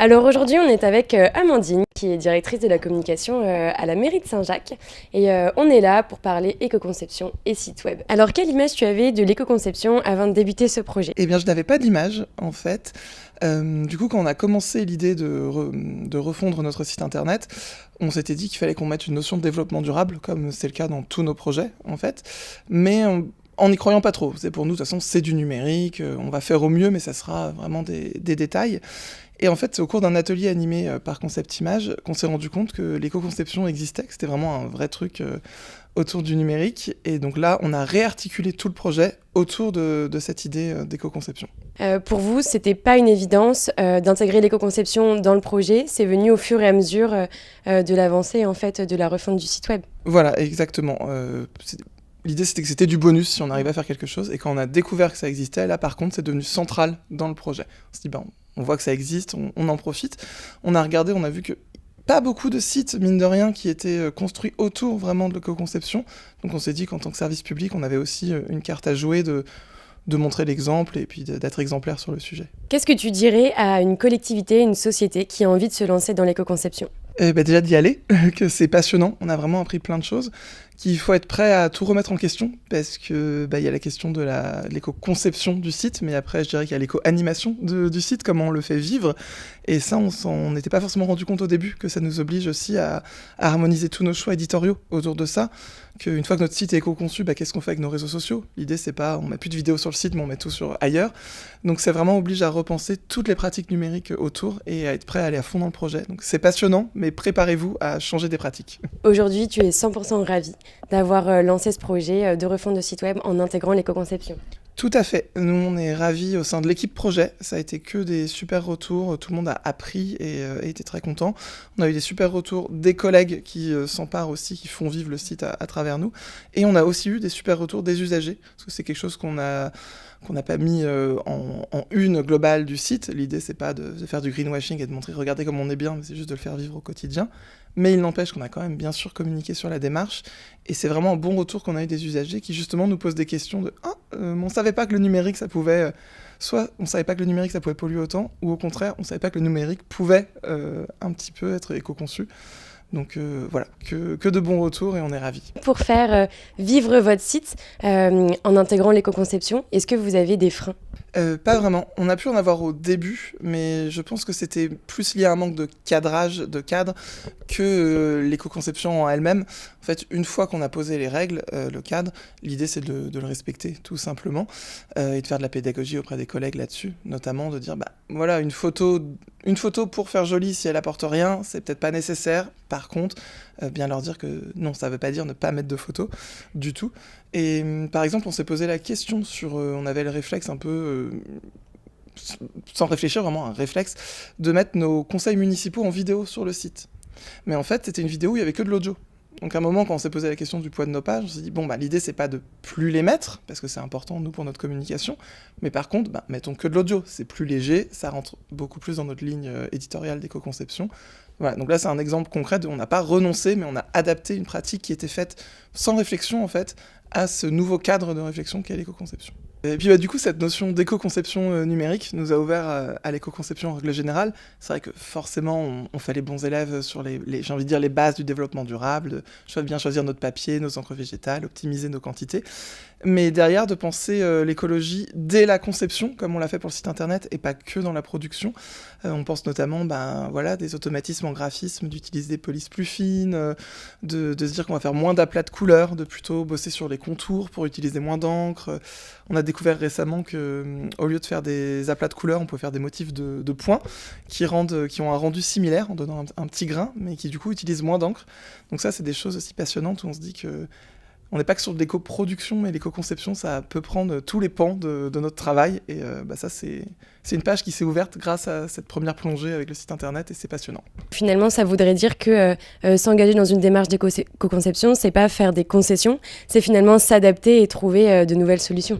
Alors aujourd'hui, on est avec Amandine, qui est directrice de la communication à la mairie de Saint-Jacques. Et on est là pour parler éco-conception et site web. Alors, quelle image tu avais de l'éco-conception avant de débuter ce projet? Eh bien, je n'avais pas d'image, en fait. Du coup, quand on a commencé l'idée de refondre notre site internet, on s'était dit qu'il fallait qu'on mette une notion de développement durable, comme c'est le cas dans tous nos projets, en fait. Mais en n'y croyant pas trop. C'est pour nous, de toute façon, c'est du numérique, on va faire au mieux, mais ça sera vraiment des détails. Et en fait, c'est au cours d'un atelier animé par Concept Image qu'on s'est rendu compte que l'éco-conception existait, que c'était vraiment un vrai truc autour du numérique. Et donc là, on a réarticulé tout le projet autour de cette idée d'éco-conception. Pour vous, c'était pas une évidence d'intégrer l'éco-conception dans le projet. C'est venu au fur et à mesure de l'avancée en fait de la refonte du site web. Voilà, exactement. L'idée, c'était que c'était du bonus si on arrivait à faire quelque chose. Et quand on a découvert que ça existait, là, par contre, c'est devenu central dans le projet. On s'est dit, on voit que ça existe, on en profite. On a regardé, on a vu que pas beaucoup de sites, mine de rien, qui étaient construits autour vraiment de l'éco-conception. Donc on s'est dit qu'en tant que service public, on avait aussi une carte à jouer de montrer l'exemple et puis d'être exemplaire sur le sujet. Qu'est-ce que tu dirais à une collectivité, une société qui a envie de se lancer dans l'éco-conception? Déjà d'y aller, que c'est passionnant, on a vraiment appris plein de choses, qu'il faut être prêt à tout remettre en question, parce que y a la question de l'éco-conception du site, mais après je dirais qu'il y a l'éco-animation du site, comment on le fait vivre, et ça on n'était pas forcément rendu compte au début, que ça nous oblige aussi à harmoniser tous nos choix éditoriaux autour de ça, qu'une fois que notre site est éco-conçu, qu'est-ce qu'on fait avec nos réseaux sociaux? L'idée c'est pas, on met plus de vidéos sur le site, mais on met tout sur ailleurs, donc c'est vraiment oblige à repenser toutes les pratiques numériques autour, et à être prêt à aller à fond dans le projet, donc c'est passionnant, mais préparez-vous à changer des pratiques. Aujourd'hui, tu es 100% ravi d'avoir lancé ce projet de refonte de site web en intégrant l'éco-conception. Tout à fait. Nous, on est ravis au sein de l'équipe projet. Ça a été que des super retours. Tout le monde a appris et été très content. On a eu des super retours des collègues qui s'emparent aussi, qui font vivre le site à travers nous. Et on a aussi eu des super retours des usagers, parce que c'est quelque chose qu'on n'a pas mis en une globale du site. L'idée, c'est pas de faire du greenwashing et de montrer, regardez comme on est bien, mais c'est juste de le faire vivre au quotidien. Mais il n'empêche qu'on a quand même bien sûr communiqué sur la démarche. Et c'est vraiment un bon retour qu'on a eu des usagers qui justement nous posent des questions de on savait pas que le numérique, ça pouvait... soit on savait pas que le numérique, ça pouvait polluer autant, ou au contraire, on savait pas que le numérique pouvait un petit peu être éco-conçu. Donc voilà, que de bons retours et on est ravis. Pour faire vivre votre site en intégrant l'éco-conception, est-ce que vous avez des freins? Pas vraiment. On a pu en avoir au début, mais je pense que c'était plus lié à un manque de cadrage, de cadre, que l'éco-conception en elle-même. En fait, une fois qu'on a posé les règles, le cadre, l'idée c'est de le respecter, tout simplement, et de faire de la pédagogie auprès des collègues là-dessus, notamment de dire, voilà, une photo pour faire jolie, si elle apporte rien, c'est peut-être pas nécessaire. Par contre, bien leur dire que non, ça veut pas dire ne pas mettre de photos du tout. Et par exemple, on s'est posé la question on avait le réflexe un peu, sans réfléchir, vraiment un réflexe, de mettre nos conseils municipaux en vidéo sur le site. Mais en fait, c'était une vidéo où il y avait que de l'audio. Donc à un moment, quand on s'est posé la question du poids de nos pages, on s'est dit, l'idée, c'est pas de plus les mettre, parce que c'est important, nous, pour notre communication, mais par contre, mettons que de l'audio, c'est plus léger, ça rentre beaucoup plus dans notre ligne éditoriale d'éco-conception. Voilà, donc là, c'est un exemple concret on n'a pas renoncé, mais on a adapté une pratique qui était faite sans réflexion, en fait, à ce nouveau cadre de réflexion qu'est l'éco-conception. Et puis du coup, cette notion d'éco-conception numérique nous a ouvert à l'éco-conception en règle générale. C'est vrai que forcément, on fait les bons élèves sur j'ai envie de dire, les bases du développement durable, bien choisir notre papier, nos encres végétales, optimiser nos quantités. Mais derrière, de penser l'écologie dès la conception, comme on l'a fait pour le site internet, et pas que dans la production. On pense notamment des automatismes en graphisme, d'utiliser des polices plus fines, de se dire qu'on va faire moins d'aplats de couleurs, de plutôt bosser sur les contours pour utiliser moins d'encre. On a découvert récemment qu'au lieu de faire des aplats de couleurs, on peut faire des motifs de points qui ont un rendu similaire en donnant un petit grain, mais qui du coup utilisent moins d'encre. Donc ça, c'est des choses aussi passionnantes où on se dit que on n'est pas que sur de l'éco-production, mais l'éco-conception, ça peut prendre tous les pans de notre travail. Et ça, c'est une page qui s'est ouverte grâce à cette première plongée avec le site internet, et c'est passionnant. Finalement, ça voudrait dire que s'engager dans une démarche d'éco-conception, c'est pas faire des concessions, c'est finalement s'adapter et trouver de nouvelles solutions.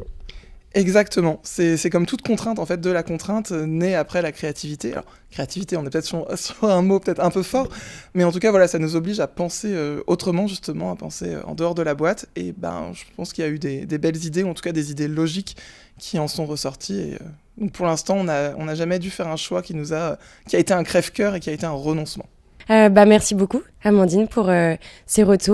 Exactement, c'est comme toute contrainte, en fait, de la contrainte naît après la créativité. Alors, créativité, on est peut-être sur un mot peut-être un peu fort, mais en tout cas, voilà, ça nous oblige à penser autrement, justement, à penser en dehors de la boîte, et je pense qu'il y a eu des belles idées, ou en tout cas des idées logiques qui en sont ressorties, et Donc pour l'instant, on n'a jamais dû faire un choix qui a été un crève-cœur et qui a été un renoncement. Merci beaucoup, Amandine, pour ces retours.